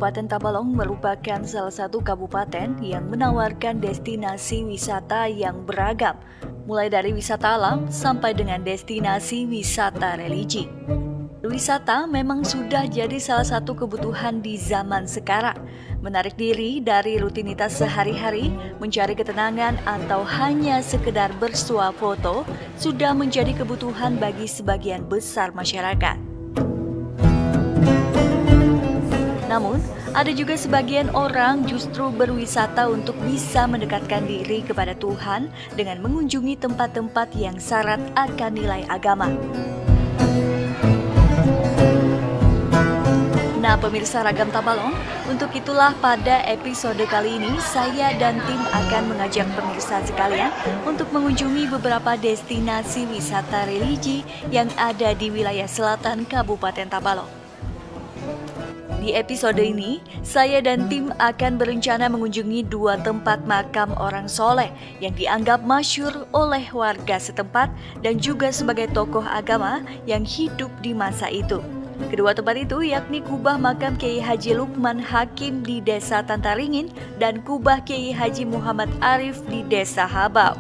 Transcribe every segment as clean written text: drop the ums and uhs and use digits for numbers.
Kabupaten Tabalong merupakan salah satu kabupaten yang menawarkan destinasi wisata yang beragam, mulai dari wisata alam sampai dengan destinasi wisata religi. Wisata memang sudah jadi salah satu kebutuhan di zaman sekarang. Menarik diri dari rutinitas sehari-hari, mencari ketenangan atau hanya sekedar bersuah foto sudah menjadi kebutuhan bagi sebagian besar masyarakat. Namun, ada juga sebagian orang justru berwisata untuk bisa mendekatkan diri kepada Tuhan dengan mengunjungi tempat-tempat yang syarat akan nilai agama. Nah, pemirsa Ragam Tabalong, untuk itulah pada episode kali ini saya dan tim akan mengajak pemirsa sekalian untuk mengunjungi beberapa destinasi wisata religi yang ada di wilayah selatan Kabupaten Tabalong. Di episode ini, saya dan tim akan berencana mengunjungi dua tempat makam orang soleh yang dianggap masyhur oleh warga setempat dan juga sebagai tokoh agama yang hidup di masa itu. Kedua tempat itu yakni kubah makam Kiai Haji Lukman Hakim di Desa Tantaringin dan kubah Kiai Haji Muhammad Arif di Desa Habau.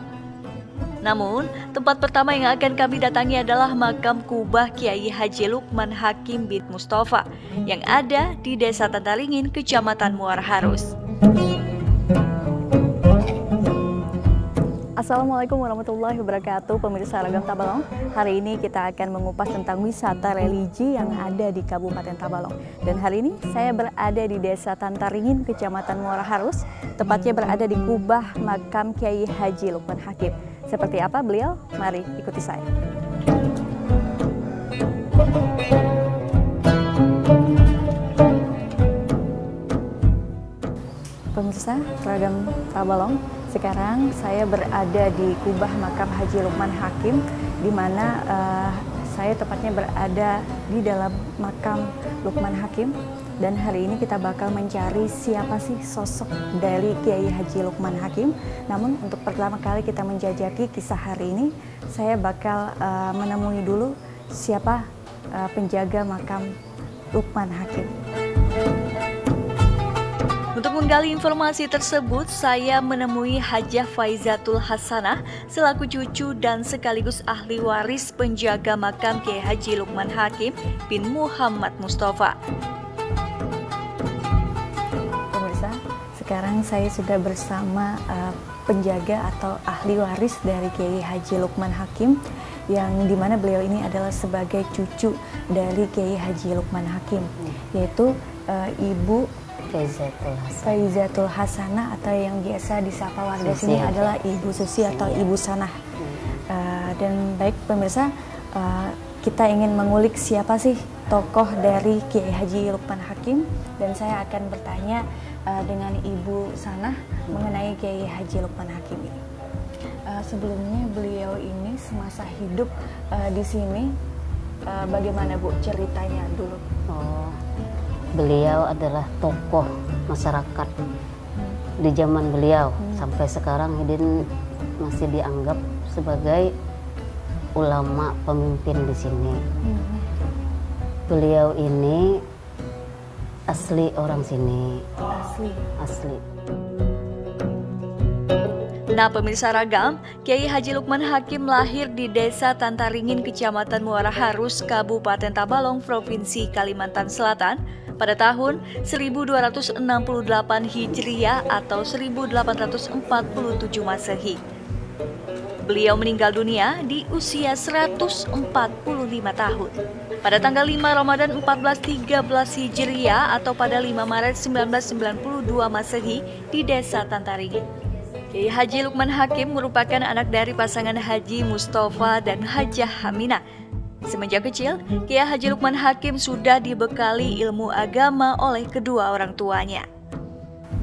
Namun, tempat pertama yang akan kami datangi adalah makam kubah Kiai Haji Lukman Hakim bin Mustafa yang ada di Desa Tantaringin, Kecamatan Muara Harus. Assalamualaikum warahmatullahi wabarakatuh, pemirsa Ragam Tabalong. Hari ini kita akan mengupas tentang wisata religi yang ada di Kabupaten Tabalong. Dan hari ini saya berada di Desa Tantaringin, Kecamatan Muara Harus, tepatnya berada di kubah makam Kiai Haji Lukman Hakim. Seperti apa beliau? Mari ikuti saya. Pemirsa Ragam Tabalong, sekarang saya berada di kubah makam Haji Lukman Hakim, di mana saya tepatnya berada di dalam makam Lukman Hakim. Dan hari ini kita bakal mencari siapa sih sosok dari Kiai Haji Lukman Hakim. Namun untuk pertama kali kita menjajaki kisah hari ini, saya bakal menemui dulu siapa penjaga makam Lukman Hakim. Untuk menggali informasi tersebut, saya menemui Hajah Faizatul Hasanah selaku cucu dan sekaligus ahli waris penjaga makam Kiai Haji Lukman Hakim bin Muhammad Mustafa. Pemirsa, sekarang saya sudah bersama penjaga atau ahli waris dari Kiai Haji Lukman Hakim, yang dimana beliau ini adalah sebagai cucu dari Kiai Haji Lukman Hakim, yaitu Ibu Faizatul Hasanah atau yang biasa disapa warga sini adalah Ibu Susi atau Ibu Sanah. Dan baik pemirsa, kita ingin mengulik siapa sih tokoh dari Kiai Haji Lukman Hakim, dan saya akan bertanya dengan Ibu Sanah mengenai Kiai Haji Lukman Hakim ini. Sebelumnya beliau ini semasa hidup di sini, bagaimana Bu ceritanya dulu? Beliau adalah tokoh masyarakat di zaman beliau. Sampai sekarang Hidin masih dianggap sebagai ulama pemimpin di sini. Beliau ini asli orang sini. Asli. Nah, pemirsa Ragam, Kiai Haji Lukman Hakim lahir di Desa Tantaringin, Kecamatan Muara Harus, Kabupaten Tabalong, Provinsi Kalimantan Selatan pada tahun 1268 Hijriah atau 1847 Masehi. Beliau meninggal dunia di usia 145 tahun pada tanggal 5 Ramadan 1413 Hijriah atau pada 5 Maret 1992 Masehi di Desa Tantaringin. Kiai Haji Lukman Hakim merupakan anak dari pasangan Haji Mustafa dan Hajah Haminah. Semenjak kecil, Kiai Haji Lukman Hakim sudah dibekali ilmu agama oleh kedua orang tuanya.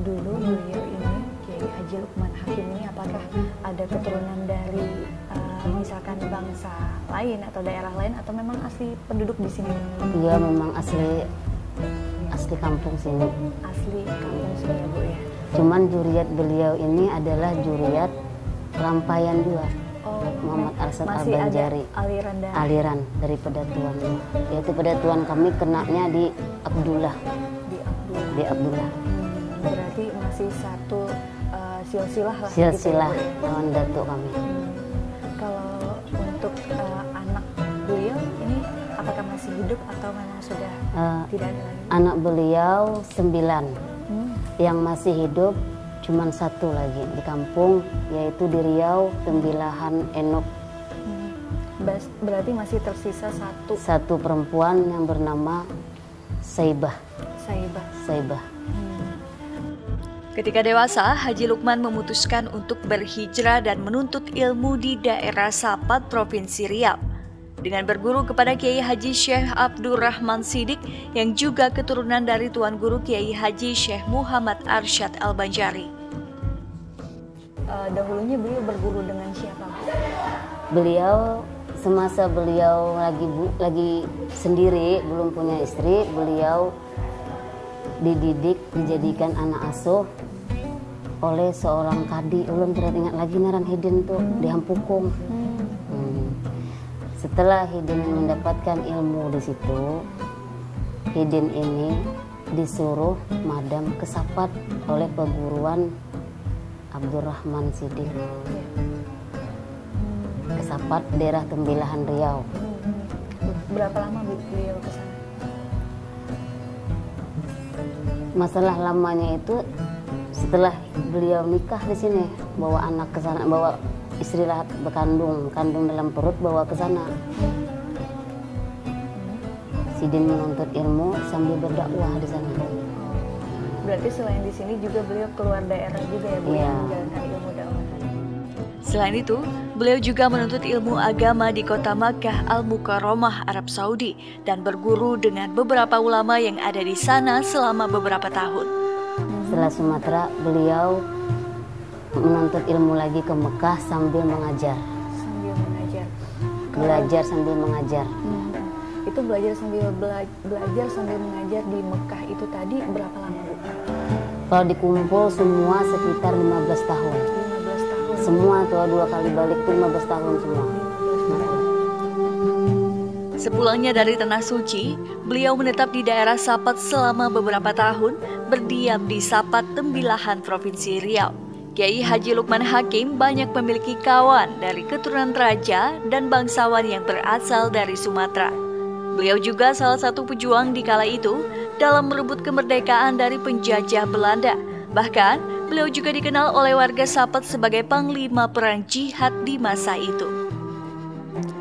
Dulu beliau ini, Kiai Haji Lukman Hakim ini, apakah ada keturunan dari misalkan bangsa lain atau daerah lain, atau memang asli penduduk di sini? Dia memang asli kampung sini. Asli kampung sini ya Bu ya. Cuman juriat beliau ini adalah juriat Lampayan juga. Muhammad Arsad Al-Banjari, aliran dari Pedatuan, yaitu Pedatuan kami kenanya di Abdullah. di Abdullah. Berarti masih satu silsilah lah. Silsilah gitu ya, Bu? lawan datuk kami. Kalau untuk anak beliau ini apakah masih hidup atau memang sudah tidak ada lagi? Anak beliau 9, yang masih hidup cuman 1 lagi di kampung, yaitu di Riau, Tembilahan Enok. Berarti masih tersisa Satu perempuan yang bernama Saibah. Saibah. Ketika dewasa, Haji Lukman memutuskan untuk berhijrah dan menuntut ilmu di daerah Sapat, Provinsi Riau. Dengan berguru kepada Kiai Haji Syekh Abdurrahman Siddiq yang juga keturunan dari Tuan Guru Kiai Haji Syekh Muhammad Arsyad Al-Banjari. Dahulunya beliau berguru dengan siapa? Beliau semasa beliau lagi sendiri, belum punya istri, beliau dididik, dijadikan anak asuh oleh seorang kadi. Ulun tidak ingat lagi naran Hidin tuh di Hampukung. Setelah Hidin mendapatkan ilmu di situ, Hidin ini disuruh madam ke Sapat oleh perguruan Abdurrahman Siddiq. Ke Sapat, daerah Tembilahan Riau. Berapa lama beliau ke sana? Masalah lamanya itu setelah beliau nikah di sini, bawa anak ke sana, bawa istri lahat kandung dalam perut, bawa ke sana. Sidin menuntut ilmu sambil berdakwah di sana. Berarti selain di sini juga beliau keluar daerah juga ya, Bu, Iya. menjalankan ilmu dakwah. Selain itu, beliau juga menuntut ilmu agama di kota Makkah Al-Mukarramah, Arab Saudi, dan berguru dengan beberapa ulama yang ada di sana selama beberapa tahun. Setelah Sumatera, beliau menuntut ilmu lagi ke Mekah sambil mengajar. Belajar sambil mengajar. Itu belajar sambil mengajar di Mekah itu tadi berapa lama, Bu? Kalau dikumpul semua sekitar 15 tahun. 15 tahun. Semua tuh 2 kali balik tuh 15 tahun semua. Sepulangnya dari Tanah Suci, beliau menetap di daerah Sapat selama beberapa tahun, berdiam di Sapat, Tembilahan, Provinsi Riau. Kiai Haji Lukman Hakim banyak memiliki kawan dari keturunan raja dan bangsawan yang berasal dari Sumatera. Beliau juga salah satu pejuang di kala itu dalam merebut kemerdekaan dari penjajah Belanda. Bahkan, beliau juga dikenal oleh warga Sapat sebagai panglima perang jihad di masa itu.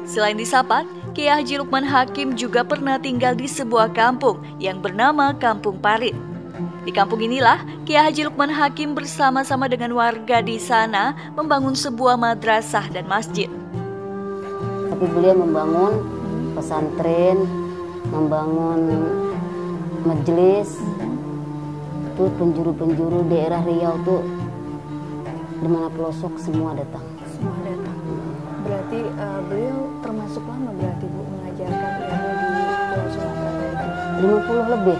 Selain di Sapat, Kiai Haji Lukman Hakim juga pernah tinggal di sebuah kampung yang bernama Kampung Parit. Di kampung inilah, Kiai Haji Lukman Hakim bersama-sama dengan warga di sana membangun sebuah madrasah dan masjid. Tapi beliau membangun pesantren, membangun majelis, tuh penjuru-penjuru daerah Riau tuh di mana pelosok semua datang. Semua datang. Berarti beliau termasuk lama berarti, Bu, mengajarkan ilmu di Pulau Sumatera? 50 lebih.